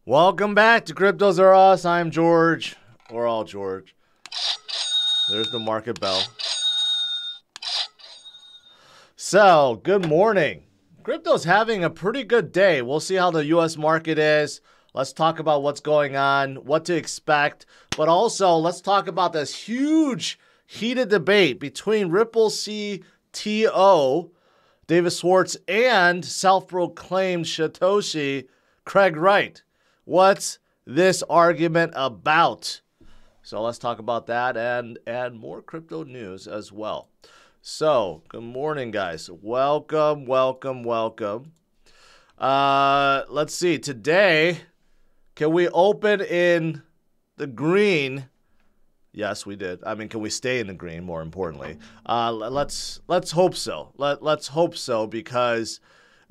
Welcome back to CryptosRUs. I'm George. We're all George. There's the market bell. So, good morning. Crypto's having a pretty good day. We'll see how the U.S. market is. Let's talk about what's going on, what to expect. But also, let's talk about this huge, heated debate between Ripple CTO, David Schwartz, and self-proclaimed Satoshi, Craig Wright. What's this argument about? So let's talk about that and more crypto news as well. So, good morning, guys. Welcome. Let's see. Today, can we open in the green? Yes, we did. I mean, can we stay in the green, more importantly? Let's hope so. Let's hope so, because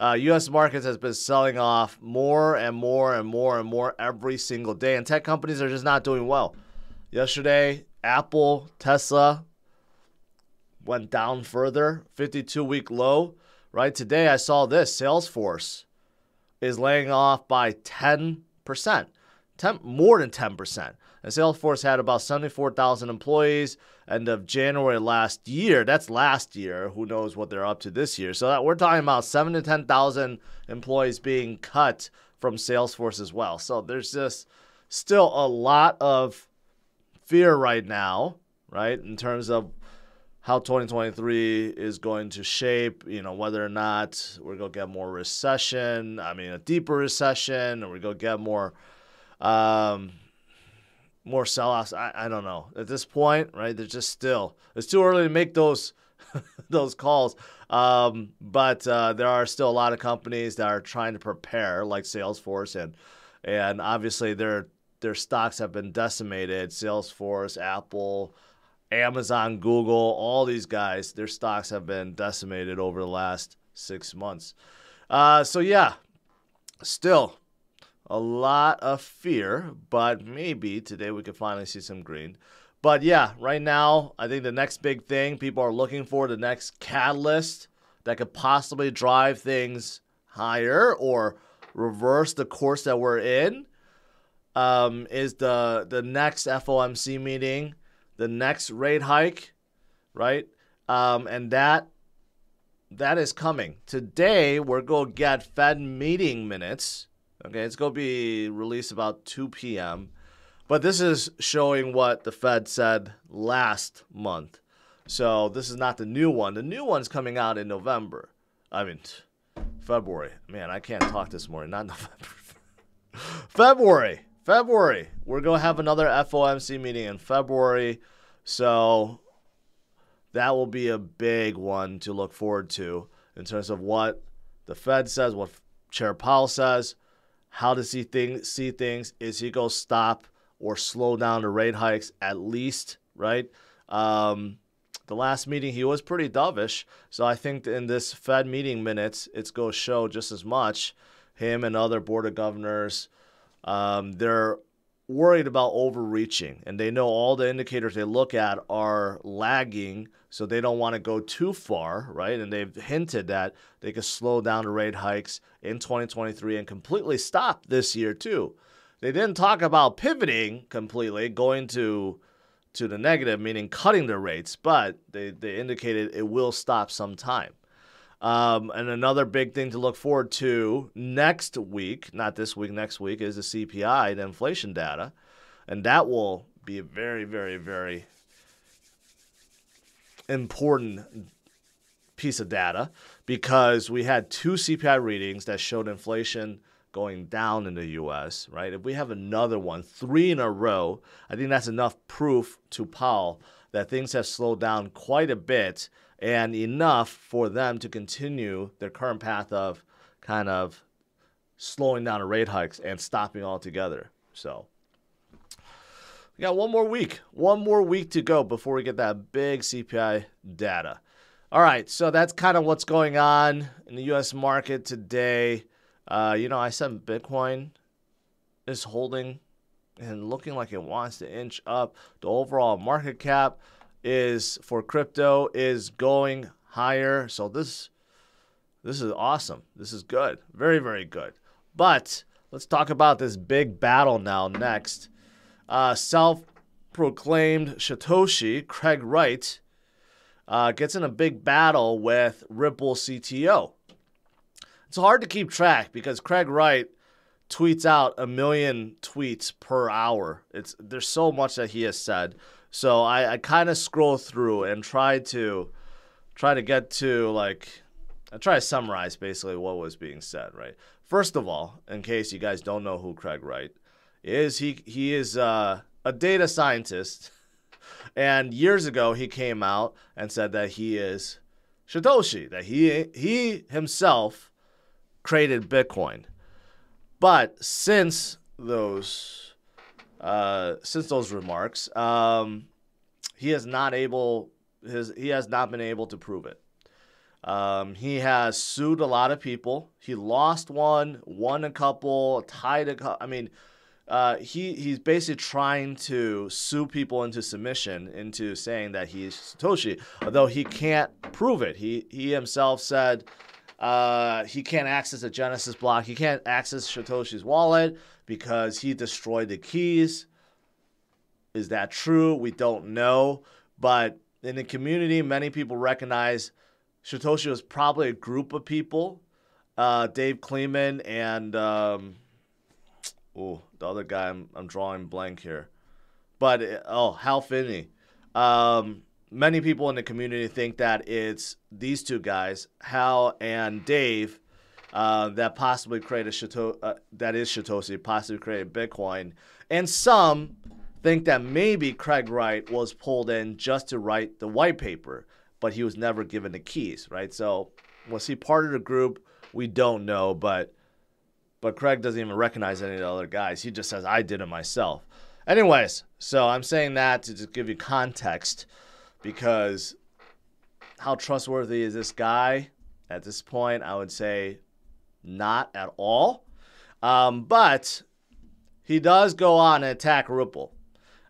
U.S. markets has been selling off more and more every single day. And tech companies are just not doing well. Yesterday, Apple, Tesla went down further, 52-week low. Right today, I saw this. Salesforce is laying off by 10%, more than 10%. And Salesforce had about 74,000 employees end of January last year. That's last year. Who knows what they're up to this year. So we're talking about 7,000 to 10,000 employees being cut from Salesforce as well. So there's just still a lot of fear right now, right, in terms of how 2023 is going to shape, whether or not we're going to get more recession, a deeper recession, or we're going to get more sell-offs. I don't know. At this point, right, it's too early to make those those calls. But there are still a lot of companies that are trying to prepare, like Salesforce, and obviously their stocks have been decimated. Salesforce, Apple, Amazon, Google, all these guys, their stocks have been decimated over the last 6 months. So yeah, still a lot of fear, but maybe today we could finally see some green. But yeah, right now, I think the next big thing people are looking for, the next catalyst that could possibly drive things higher or reverse the course that we're in, is the next FOMC meeting, the next rate hike, right? And that is coming. Today, we're going to get Fed meeting minutes. Okay, it's going to be released about 2 p.m. But this is showing what the Fed said last month. So this is not the new one. The new one's coming out in February. Man, I can't talk this morning. Not November. February. We're going to have another FOMC meeting in February. So that will be a big one to look forward to in terms of what the Fed says, what Chair Powell says. How does he see things? Is he going to stop or slow down the rate hikes at least, right? The last meeting, he was pretty dovish. So I think in this Fed meeting minutes, it's going to show just as much. Him and other board of governors, they're worried about overreaching. And they know all the indicators they look at are lagging, so they don't want to go too far, right? And they've hinted that they could slow down the rate hikes in 2023 and completely stop this year too. They didn't talk about pivoting completely, going to the negative, meaning cutting the rates, but they indicated it will stop sometime. And another big thing to look forward to next week, not this week, next week, is the CPI, the inflation data. And that will be a very, very, very important piece of data, because we had 2 CPI readings that showed inflation going down in the U.S., right? If we have another one, 3 in a row, I think that's enough proof to Powell that things have slowed down quite a bit, and enough for them to continue their current path of kind of slowing down the rate hikes and stopping altogether. So we got one more week to go before we get that big CPI data. All right, so that's kind of what's going on in the U.S. market today. I said Bitcoin is holding and looking like it wants to inch up. The overall market cap is for crypto is going higher. So this is awesome. This is good. Very, very good. But let's talk about this big battle now next. Self-proclaimed Satoshi, Craig Wright, gets in a big battle with Ripple CTO. It's hard to keep track because Craig Wright tweets out 1 million tweets per hour. There's so much that he has said. So I kind of scroll through and try to get to I try to summarize basically what was being said, right? First of all, in case you guys don't know who Craig Wright is, he is a data scientist, and years ago he came out and said that he is Satoshi, that he himself created Bitcoin. But since those remarks, he has not been able to prove it. He has sued a lot of people. He lost one, won a couple, tied a couple. I mean, he's basically trying to sue people into submission, into saying that he's Satoshi, although he can't prove it. He himself said he can't access a Genesis block. He can't access Satoshi's wallet because he destroyed the keys. Is that true? We don't know. But in the community, many people recognize Satoshi was probably a group of people. Dave Kleeman and the other guy, I'm drawing blank here. But Hal Finney. Many people in the community think that it's these two guys, Hal and Dave, that possibly created Satoshi, possibly created Bitcoin. And some think that maybe Craig Wright was pulled in just to write the white paper, but he was never given the keys, right? So was he part of the group? We don't know, but Craig doesn't even recognize any of the other guys. He just says, I did it myself. Anyways, so I'm saying that to just give you context, because how trustworthy is this guy? At this point, I would say not at all. But he does go on and attack Ripple.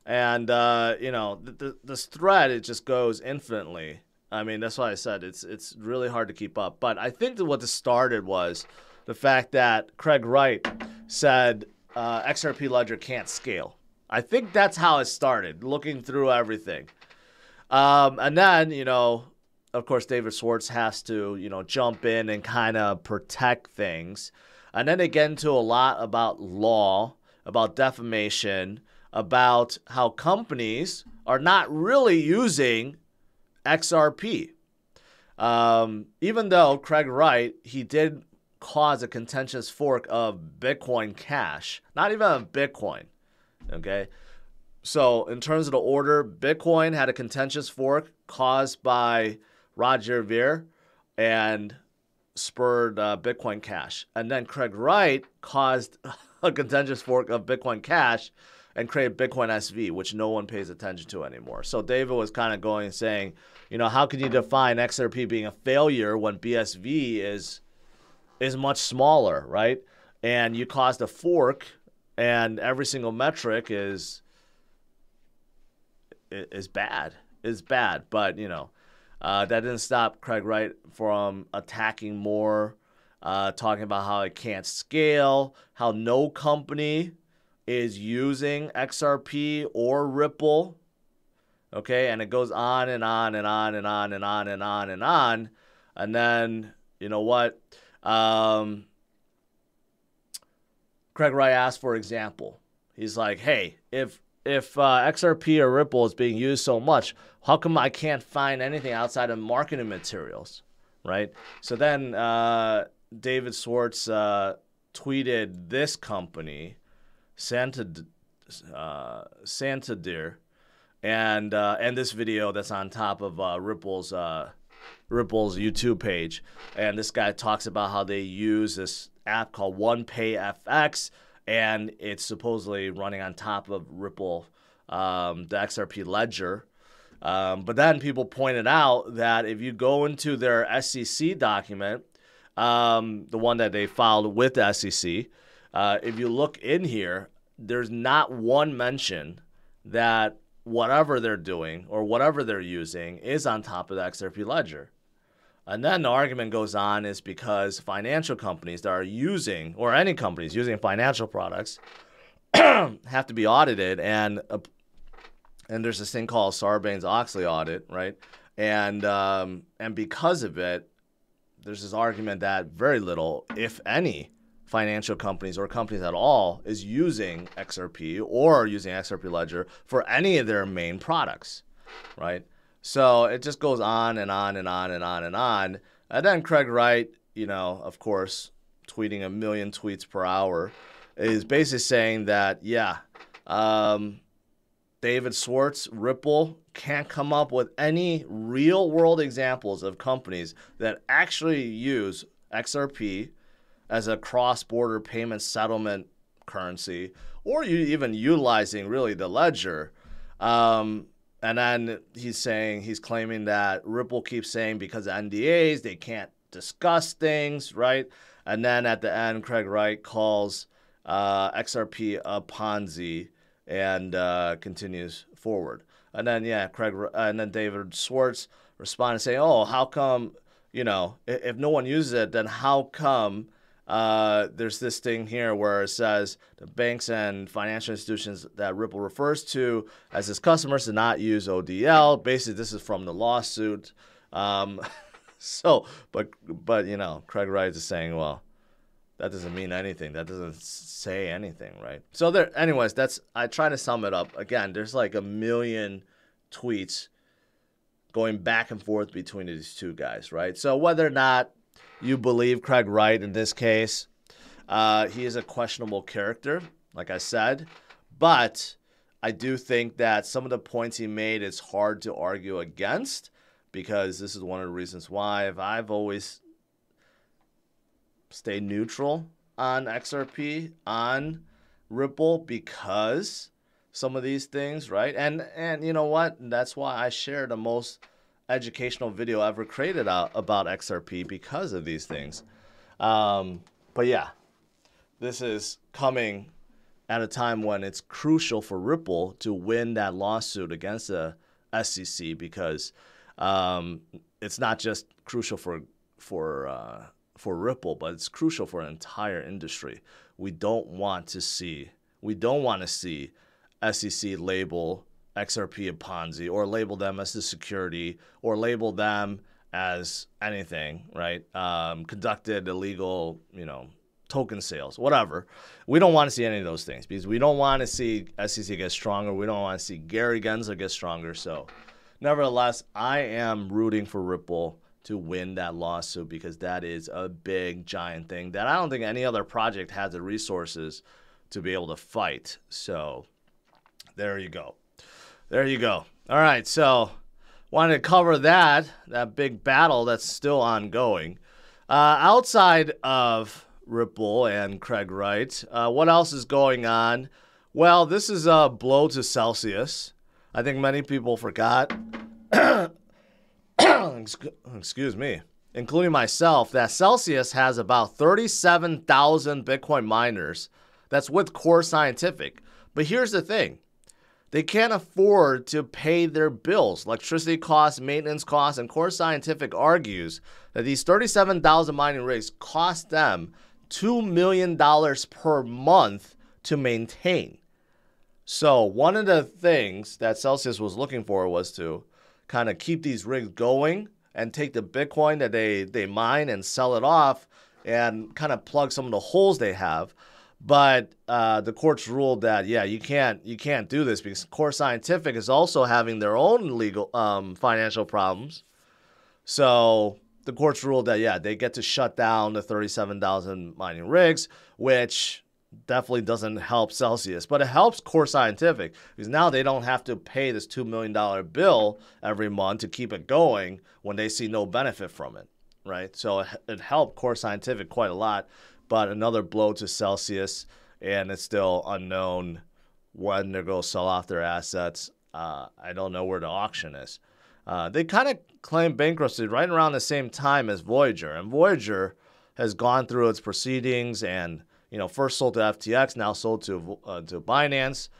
And, this thread, it just goes infinitely. I mean, that's why I said it's really hard to keep up. But I think that what this started was the fact that Craig Wright said XRP Ledger can't scale. I think that's how it started, looking through everything. And then, of course, David Schwartz has to, jump in and kind of protect things. And then they get into a lot about law, about defamation, about how companies are not really using XRP. Even though Craig Wright, he did cause a contentious fork of Bitcoin Cash, not even of Bitcoin, okay? So in terms of the order, Bitcoin had a contentious fork caused by Roger Ver and spurred Bitcoin Cash. And then Craig Wright caused a contentious fork of Bitcoin Cash and created Bitcoin SV, which no one pays attention to anymore. So David was kind of going and saying, how can you define XRP being a failure when BSV is much smaller, right? And you caused a fork, and every single metric is bad. Is bad. But, that didn't stop Craig Wright from attacking more, talking about how it can't scale, how no company is using XRP or Ripple. Okay, and it goes on and on and on and on and on and on and on. And then, you know what? Craig Wright asked for example. He's like, hey, if XRP or Ripple is being used so much, how come I can't find anything outside of marketing materials, right? So then David Schwartz tweeted this company, Santander, and this video that's on top of Ripple's YouTube page. And this guy talks about how they use this app called OnePayFX, and it's supposedly running on top of Ripple, the XRP ledger. But then people pointed out that if you go into their SEC document, the one that they filed with the SEC, if you look in here, there's not one mention that whatever they're doing or whatever they're using is on top of the XRP ledger. And then the argument goes on is because financial companies that are using, or any companies using financial products, have to be audited, and there's this thing called Sarbanes-Oxley audit, right? And because of it, there's this argument that very little, if any, financial companies or companies at all is using XRP or using XRP Ledger for any of their main products, right? So it just goes on and on and on and on and on. And then Craig Wright, of course, tweeting a million tweets per hour, is basically saying that, David Schwartz, Ripple, can't come up with any real-world examples of companies that actually use XRP as a cross-border payment settlement currency, or even utilizing really the ledger. And then he's claiming that Ripple keeps saying because of NDAs, they can't discuss things, right? And then at the end, Craig Wright calls XRP a Ponzi and continues forward. And then, and then David Schwartz responded saying, oh, how come, if no one uses it, then how come there's this thing here where it says the banks and financial institutions that Ripple refers to as its customers do not use ODL. Basically, this is from the lawsuit. But Craig Wright is saying, well, that doesn't mean anything. That doesn't say anything, right? So anyways, I try to sum it up. Again, there's like a million tweets going back and forth between these two guys, right? So whether or not you believe Craig Wright in this case, he is a questionable character, like I said. But I do think that some of the points he made, it's hard to argue against, because this is one of the reasons why I've always stay neutral on XRP, on Ripple, because some of these things, right? And you know what? That's why I share the most educational video ever created about XRP, because of these things. But yeah, this is coming at a time when it's crucial for Ripple to win that lawsuit against the SEC, because it's not just crucial for Ripple, but it's crucial for an entire industry. We don't want to see SEC label XRP a Ponzi, or label them as the security, or label them as anything, right? Conducted illegal, token sales, whatever. We don't want to see any of those things, because we don't want to see SEC get stronger. We don't want to see Gary Gensler get stronger. So nevertheless, I am rooting for Ripple to win that lawsuit, because that is a big, giant thing that I don't think any other project has the resources to be able to fight. So there you go. There you go. All right, so wanted to cover that big battle that's still ongoing. Outside of Ripple and Craig Wright, what else is going on? Well, this is a blow to Celsius. I think many people forgot, excuse me, including myself, that Celsius has about 37,000 Bitcoin miners. That's with Core Scientific. But here's the thing. They can't afford to pay their bills, electricity costs, maintenance costs, and Core Scientific argues that these 37,000 mining rigs cost them $2 million per month to maintain. So one of the things that Celsius was looking for was to kind of keep these rigs going and take the Bitcoin that they mine and sell it off and kind of plug some of the holes they have. But the courts ruled that, you can't do this, because Core Scientific is also having their own legal financial problems. So the courts ruled that, they get to shut down the 37,000 mining rigs, which definitely doesn't help Celsius. But it helps Core Scientific, because now they don't have to pay this $2 million bill every month to keep it going when they see no benefit from it, right? So it helped Core Scientific quite a lot. But another blow to Celsius, and it's still unknown when they're going to sell off their assets. I don't know where the auction is. They kind of claimed bankruptcy right around the same time as Voyager. And Voyager has gone through its proceedings and, first sold to FTX, now sold to Binance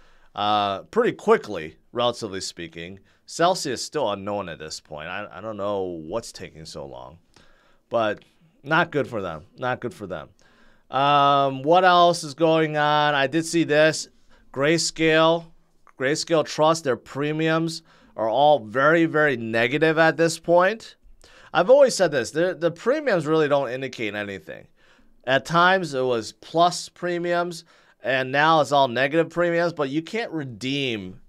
pretty quickly, relatively speaking. Celsius still unknown at this point. I don't know what's taking so long. but not good for them. Not good for them. What else is going on? I did see this. Grayscale Trust, their premiums are all very, very negative at this point. I've always said this. The premiums really don't indicate anything. At times, it was plus premiums, and now it's all negative premiums, but you can't redeem,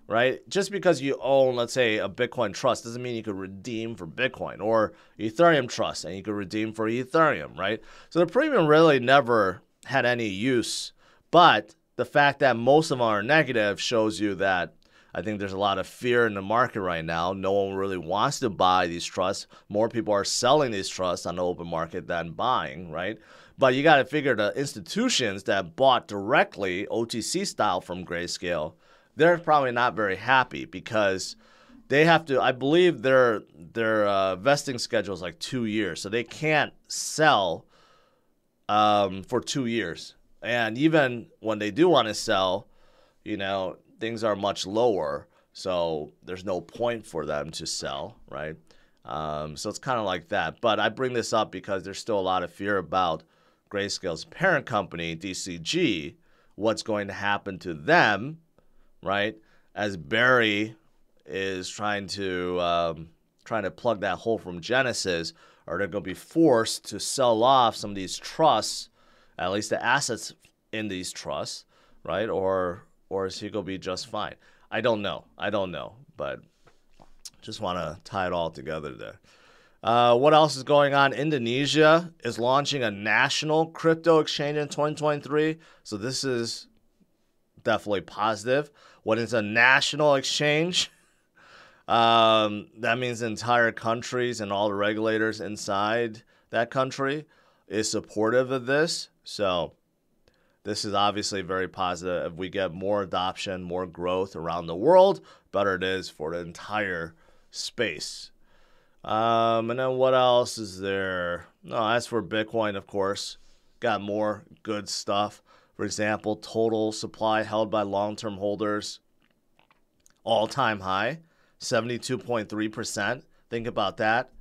right? Just because you own, let's say, a Bitcoin trust doesn't mean you could redeem for Bitcoin, or Ethereum trust and you could redeem for Ethereum, right? So the premium really never had any use, but the fact that most of them are negative shows you that I think there's a lot of fear in the market right now. No one really wants to buy these trusts. More people are selling these trusts on the open market than buying, right? But you got to figure the institutions that bought directly OTC style from Grayscale, they're probably not very happy because they have to, I believe their vesting schedule is like 2 years. So they can't sell for 2 years. And even when they do want to sell, you know, things are much lower. So there's no point for them to sell, right? So it's kind of like that. But I bring this up because there's still a lot of fear about Grayscale's parent company, DCG, what's going to happen to them, right? As Barry is trying to plug that hole from Genesis, are they going to be forced to sell off some of these trusts, at least the assets in these trusts, right? Or is he going to be just fine? I don't know, but just want to tie it all together there. What else is going on? Indonesia is launching a national crypto exchange in 2023. So this is definitely positive. When it's a national exchange, that means entire countries and all the regulators inside that country is supportive of this. So this is obviously very positive. If we get more adoption, more growth around the world, better it is for the entire space. And then what else is there? No, as for Bitcoin, of course, got more good stuff. For example, total supply held by long-term holders, all-time high, 72.3%. Think about that.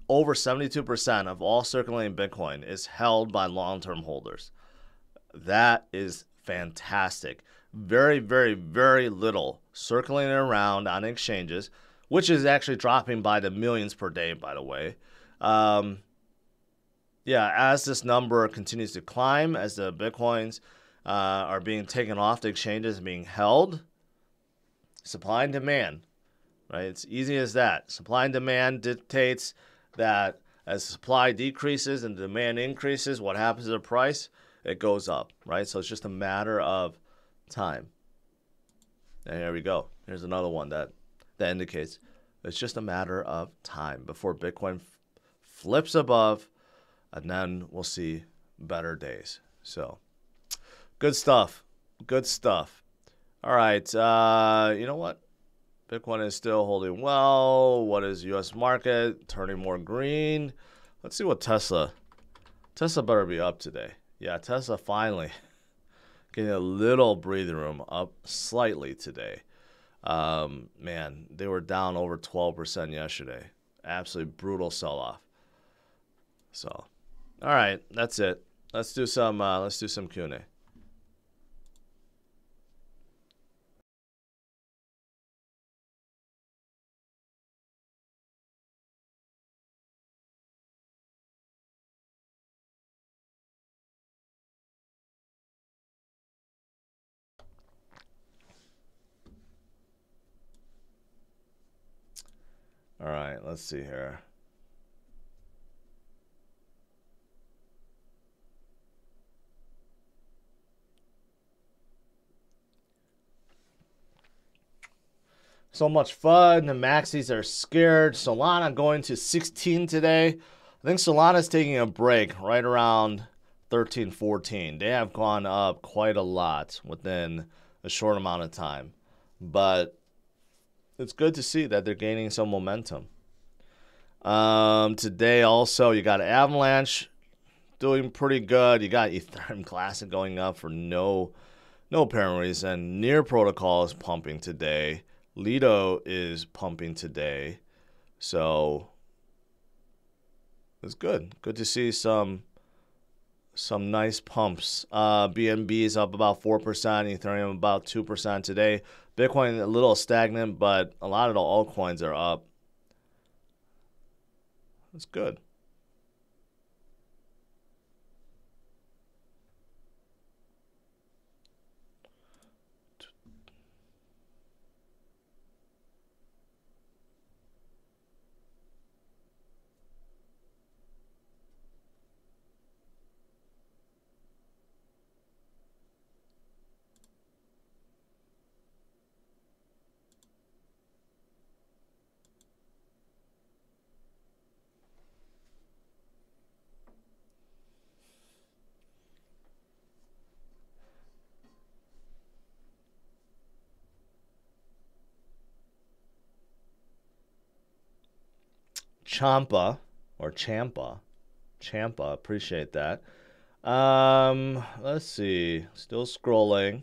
Over 72% of all circulating Bitcoin is held by long-term holders. That is fantastic. Very, very, very little circulating around on exchanges, which is actually dropping by the millions per day, by the way. Yeah, as this number continues to climb, as the Bitcoins are being taken off the exchanges and being held, supply and demand, right? It's easy as that. Supply and demand dictates that as supply decreases and demand increases, what happens to the price? It goes up, right? So it's just a matter of time. And here we go. Here's another one that indicates it's just a matter of time before Bitcoin flips above, and then we'll see better days. So good stuff. Good stuff. All right. You know what? Bitcoin is still holding well. What is U.S. market? Turning more green. Let's see what Tesla better be up today. Yeah, Tesla finally getting a little breathing room, up slightly today. Man, they were down over 12% yesterday. Absolutely brutal sell-off. So, all right, that's it. Let's do some Q&A. All right, let's see here. So much fun. The maxis are scared. Solana going to 16 today. I think Solana's taking a break right around 13, 14. They have gone up quite a lot within a short amount of time. But it's good to see that they're gaining some momentum. Today also, you got Avalanche doing pretty good. You got Ethereum Classic going up for no apparent reason. Near Protocol is pumping today. Lido is pumping today. So It's good. Good to see some nice pumps. BNB is up about 4%, Ethereum about 2% today. Bitcoin a little stagnant, but a lot of the altcoins are up. That's good. Champa, appreciate that. Let's see. Still scrolling.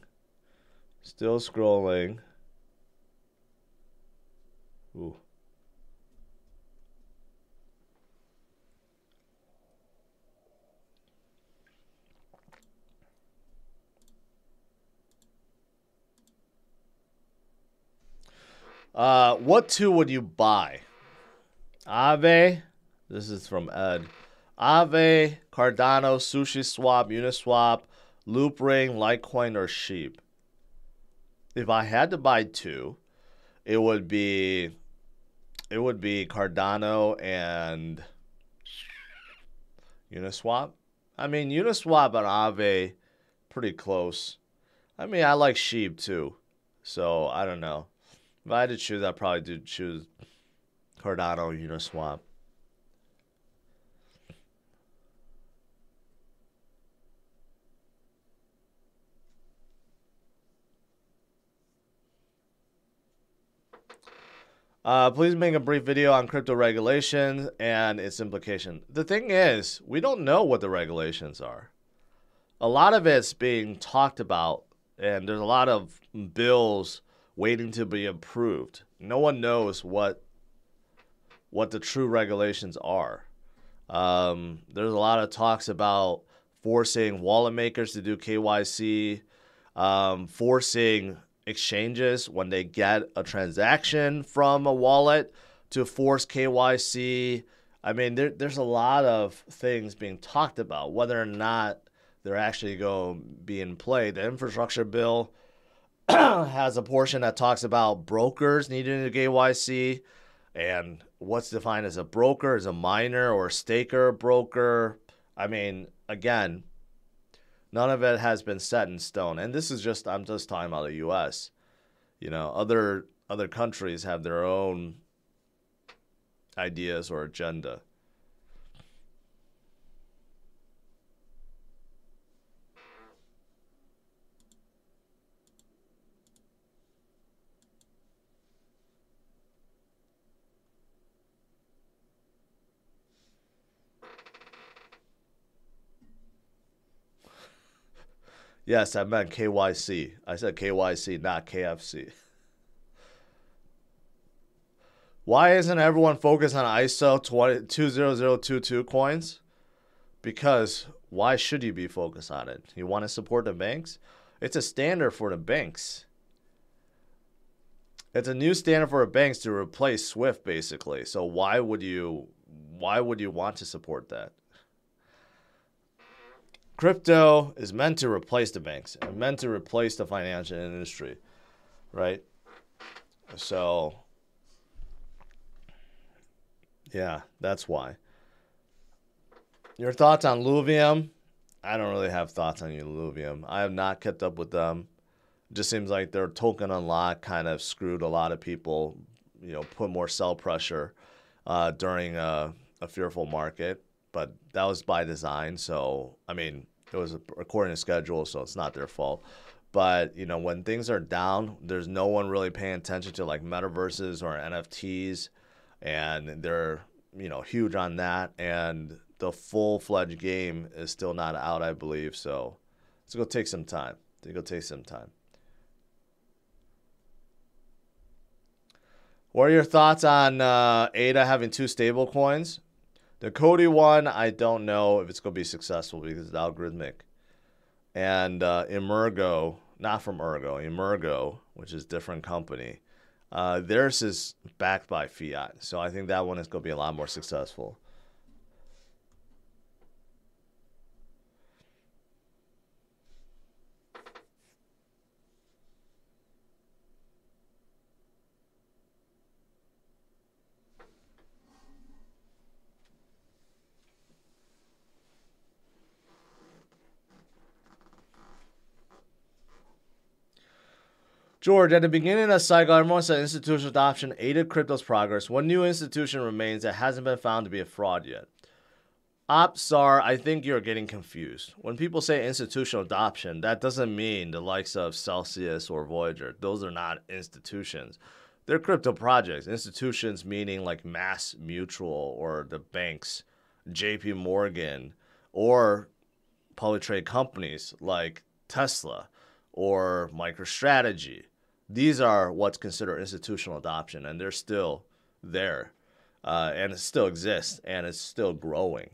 Ooh. What two would you buy? Aave, this is from Ed. Aave, Cardano, SushiSwap, Uniswap, Loopring, Litecoin, or Sheep. If I had to buy two, it would be Cardano and Uniswap. I mean, Uniswap and Aave, pretty close. I mean, I like Sheep too, so I don't know. If I had to choose, I'd probably do choose Cardano, Uniswap. Please make a brief video on crypto regulations and its implication. The thing is, we don't know what the regulations are. A lot of it's being talked about, and there's a lot of bills waiting to be approved. No one knows what the true regulations are. There's a lot of talks about forcing wallet makers to do KYC, forcing exchanges when they get a transaction from a wallet to force KYC. I mean, there's a lot of things being talked about, whether or not they're actually going to be in play. The infrastructure bill has a portion that talks about brokers needing to KYC, and what's defined as a broker, as a miner or staker broker. I mean, again, none of it has been set in stone. And this is just, I'm just talking about the U.S. You know, other countries have their own ideas or agenda. Yes, I meant KYC. I said KYC, not KFC. Why isn't everyone focused on ISO 20022 coins? Because why should you be focused on it? You want to support the banks? It's a standard for the banks. It's a new standard for the banks to replace SWIFT, basically. So why would you want to support that? Crypto is meant to replace the banks and meant to replace the financial industry, right? So, yeah, that's why. Your thoughts on Luvium? I don't really have thoughts on Luvium. I have not kept up with them. It just seems like their token unlock kind of screwed a lot of people, you know, put more sell pressure during a fearful market. But that was by design. So, I mean, it was according to schedule, so it's not their fault. But, you know, when things are down, there's no one really paying attention to like metaverses or NFTs. And they're, you know, huge on that. And the full-fledged game is still not out, I believe. So it's going to take some time. What are your thoughts on ADA having two stable coins? The Cody one, I don't know if it's going to be successful because it's algorithmic. And Emergo, not from Ergo, Emergo, which is a different company, theirs is backed by fiat. So I think that one is going to be a lot more successful. George, at the beginning of the cycle, everyone said institutional adoption aided crypto's progress. One new institution remains that hasn't been found to be a fraud yet. Opsar, I think you're getting confused. When people say institutional adoption, that doesn't mean the likes of Celsius or Voyager. Those are not institutions. They're crypto projects. Institutions meaning like Mass Mutual or the banks, JP Morgan, or public trade companies like Tesla or MicroStrategy. These are what's considered institutional adoption, and they're still there, and it still exists, and it's still growing.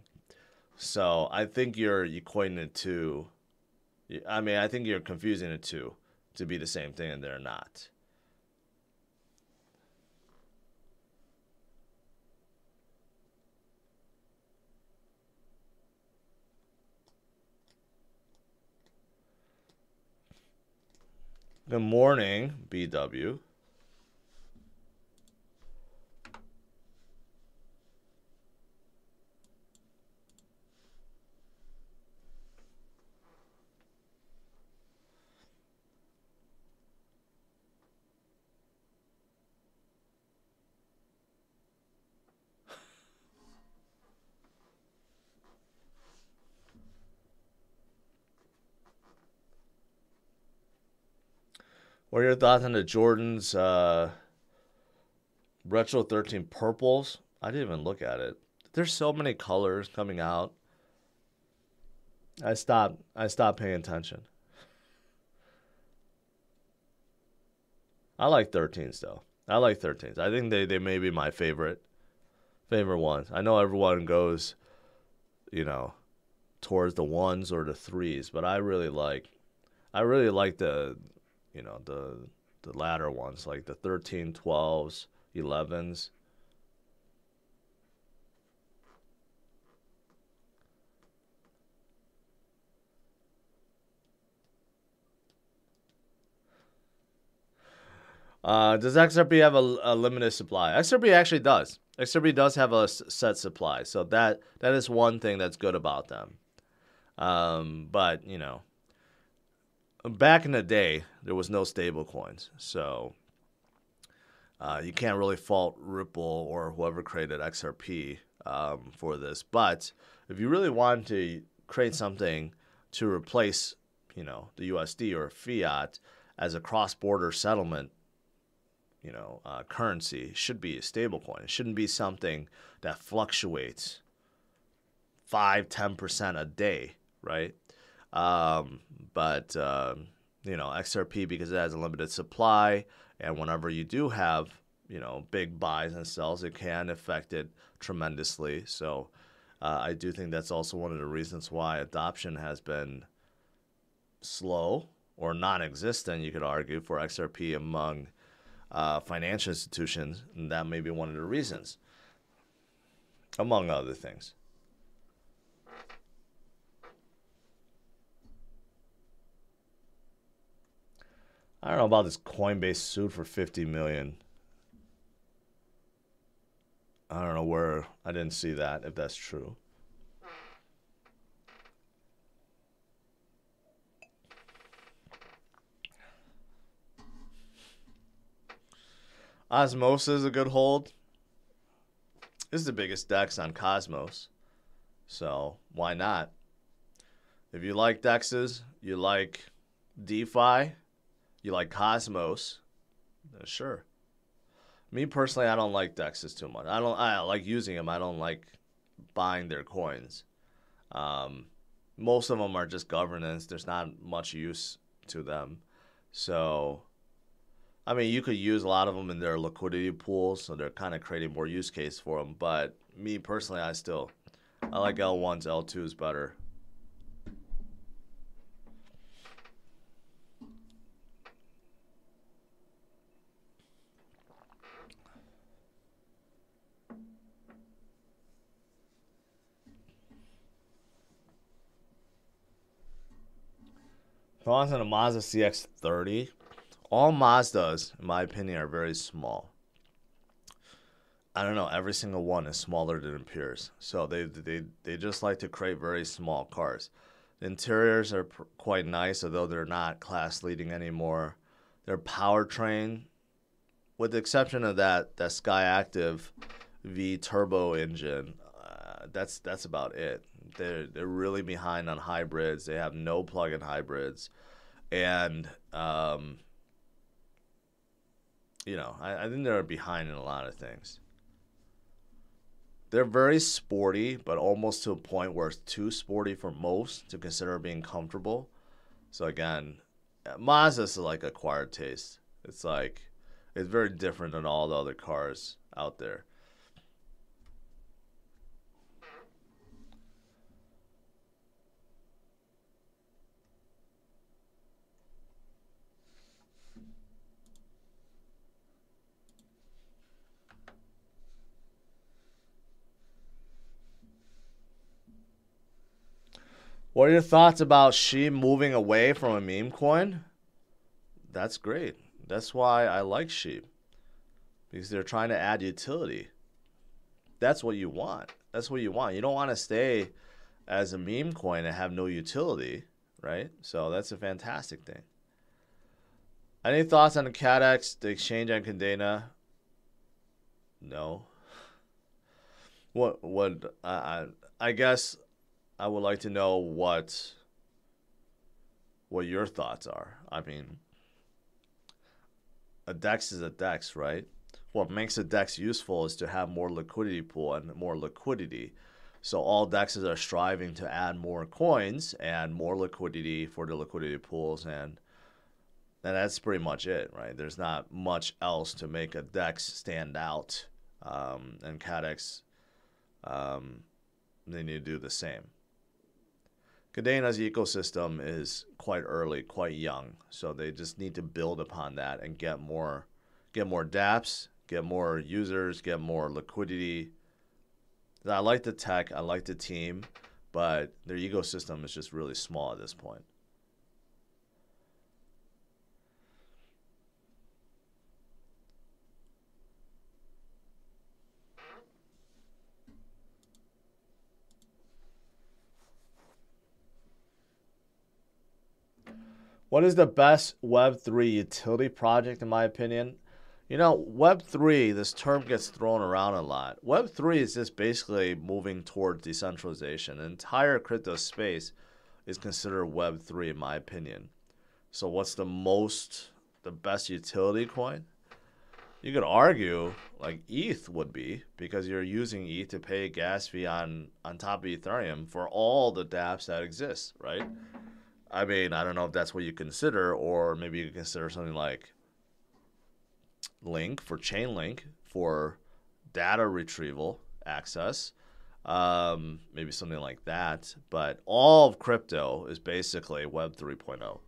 So I think you're equating it to, I think you're confusing it to be the same thing, and they're not. Good morning, BW. What are your thoughts on the Jordan's Retro 13 purples? I didn't even look at it. There's so many colors coming out. I stopped paying attention. I like 13s though. I like 13s. I think they may be my favorite ones. I know everyone goes, towards the 1s or the 3s, but I really like the the latter ones, like the 13, 12s, 11s. Does XRP have a limited supply? XRP actually does. XRP does have a set supply, so that is one thing that's good about them. But back in the day, there was no stable coins, so you can't really fault Ripple or whoever created XRP for this. But if you really want to create something to replace, the USD or fiat as a cross-border settlement, currency, should be a stable coin. It shouldn't be something that fluctuates 5-10% a day, right? But XRP, because it has a limited supply, and whenever you do have, big buys and sells, it can affect it tremendously. So I do think that's also one of the reasons why adoption has been slow or non-existent, you could argue, for XRP among financial institutions, and that may be one of the reasons, among other things. I don't know about this Coinbase suit for $50 million. I don't know where. I didn't see that, if that's true. Osmosis is a good hold. This is the biggest DEX on Cosmos, so why not? If you like DEXs, you like DeFi, you like Cosmos, sure. Me personally, I don't like DEXs too much. I like using them. I don't like buying their coins. Most of them are just governance. There's not much use to them. So, I mean, you could use a lot of them in their liquidity pools, so they're kind of creating more use case for them. But me personally, I still I like L1s, L2s better. Thoughts on a Mazda CX-30? All Mazdas, in my opinion, are very small. I don't know. Every single one is smaller than it appears. So they just like to create very small cars. The interiors are quite nice, although they're not class leading anymore. Their powertrain, with the exception of that Skyactiv V turbo engine, that's about it. They're really behind on hybrids. They have no plug-in hybrids, and you know, I think they're behind in a lot of things. They're very sporty, but almost to a point where it's too sporty for most to consider being comfortable. So again, Mazda's like acquired taste. It's like, it's very different than all the other cars out there. What are your thoughts about SHIB moving away from a meme coin? That's great. That's why I like SHIB. Because they're trying to add utility. That's what you want. That's what you want. You don't want to stay as a meme coin and have no utility, right? So that's a fantastic thing. Any thoughts on the CADX, the exchange on Cadena? No. I guess I would like to know what your thoughts are. I mean, a DEX is a DEX, right? What makes a DEX useful is to have more liquidity pool and more liquidity. So all DEXs are striving to add more coins and more liquidity for the liquidity pools, and that's pretty much it, right? There's not much else to make a DEX stand out, and CADX, they need to do the same. Cadena's ecosystem is quite early, quite young, so they just need to build upon that and get more dApps, get more users, get more liquidity. I like the tech, I like the team, but their ecosystem is just really small at this point. What is the best Web3 utility project, in my opinion? You know, Web3, this term gets thrown around a lot. Web3 is just basically moving towards decentralization. The entire crypto space is considered Web3, in my opinion. So what's the best utility coin? You could argue like ETH would be, because you're using ETH to pay a gas fee on top of Ethereum for all the dApps that exist, right? I mean, I don't know if that's what you consider, or maybe you consider something like Link for Chainlink for data retrieval access, maybe something like that. But all of crypto is basically Web 3.0.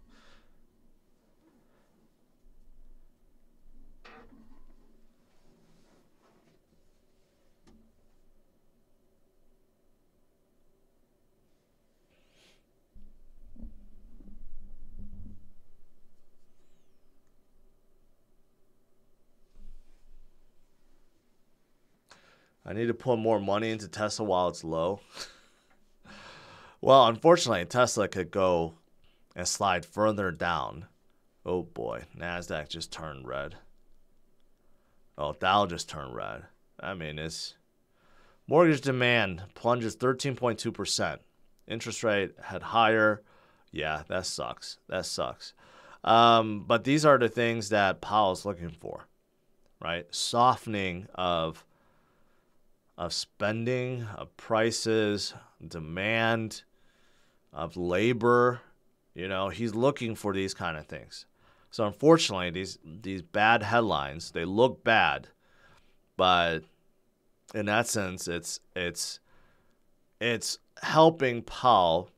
I need to put more money into Tesla while it's low. Well, unfortunately, Tesla could go and slide further down. Oh boy, NASDAQ just turned red. Oh, Dow just turned red. I mean, it's mortgage demand plunges 13.2%. Interest rate had higher. Yeah, that sucks. That sucks. But these are the things that Powell's looking for, right? Softening of spending, of prices, demand, of labor. You know, he's looking for these kind of things. So unfortunately, these bad headlines, they look bad, but in that sense, it's it's helping Powell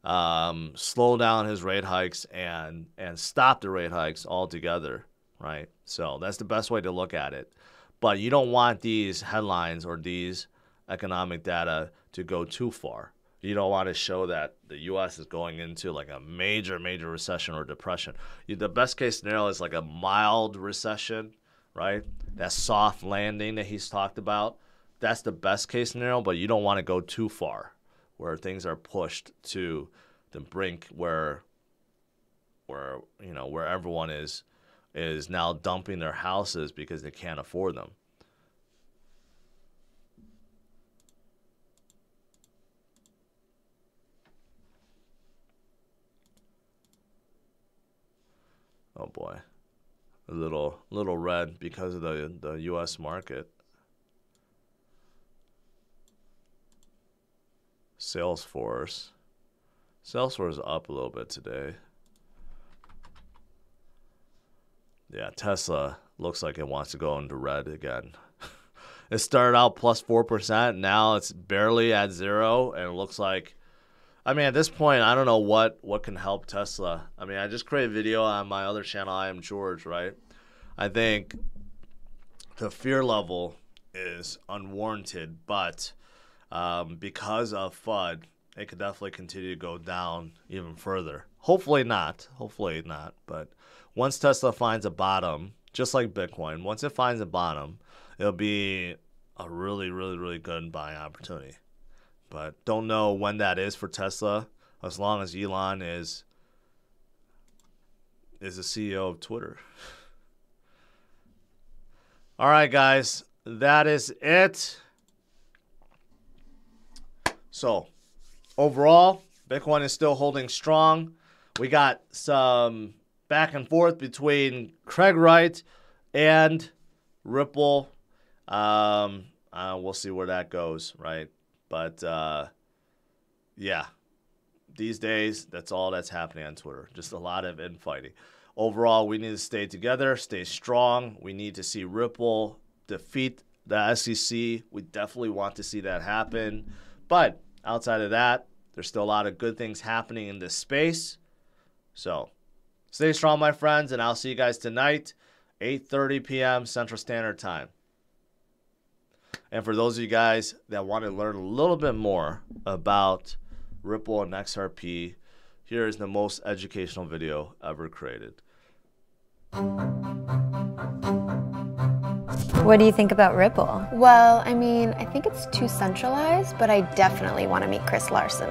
slow down his rate hikes and stop the rate hikes altogether, right? So that's the best way to look at it. But you don't want these headlines or these economic data to go too far. You don't want to show that the U.S. is going into like a major recession or depression. The best case scenario is like a mild recession, right? That soft landing that he's talked about. That's the best case scenario, but you don't want to go too far where things are pushed to the brink where everyone is now dumping their houses because they can't afford them. Oh boy, a little red because of the U.S. market. Salesforce is up a little bit today. Yeah, Tesla looks like it wants to go into red again. It started out plus 4%. Now it's barely at 0, and it looks like, I mean, at this point, I don't know what can help Tesla. I mean, I just created a video on my other channel, I Am George, right? I think the fear level is unwarranted, but because of FUD, it could definitely continue to go down even further. Hopefully not. But once Tesla finds a bottom, just like Bitcoin, once it finds a bottom, it'll be a really good buying opportunity. But don't know when that is for Tesla, as long as Elon is the CEO of Twitter. All right, guys, that is it. So overall, Bitcoin is still holding strong. We got some back and forth between Craig Wright and Ripple. We'll see where that goes, right? But yeah, these days, that's all that's happening on Twitter. Just a lot of infighting. Overall, we need to stay together, stay strong. We need to see Ripple defeat the SEC. We definitely want to see that happen. But outside of that, there's still a lot of good things happening in this space. So stay strong, my friends, and I'll see you guys tonight, 8:30 p.m. Central Standard Time. And for those of you guys that want to learn a little bit more about Ripple and XRP, here is the most educational video ever created. What do you think about Ripple? Well, I mean, I think it's too centralized, but I definitely want to meet Chris Larson.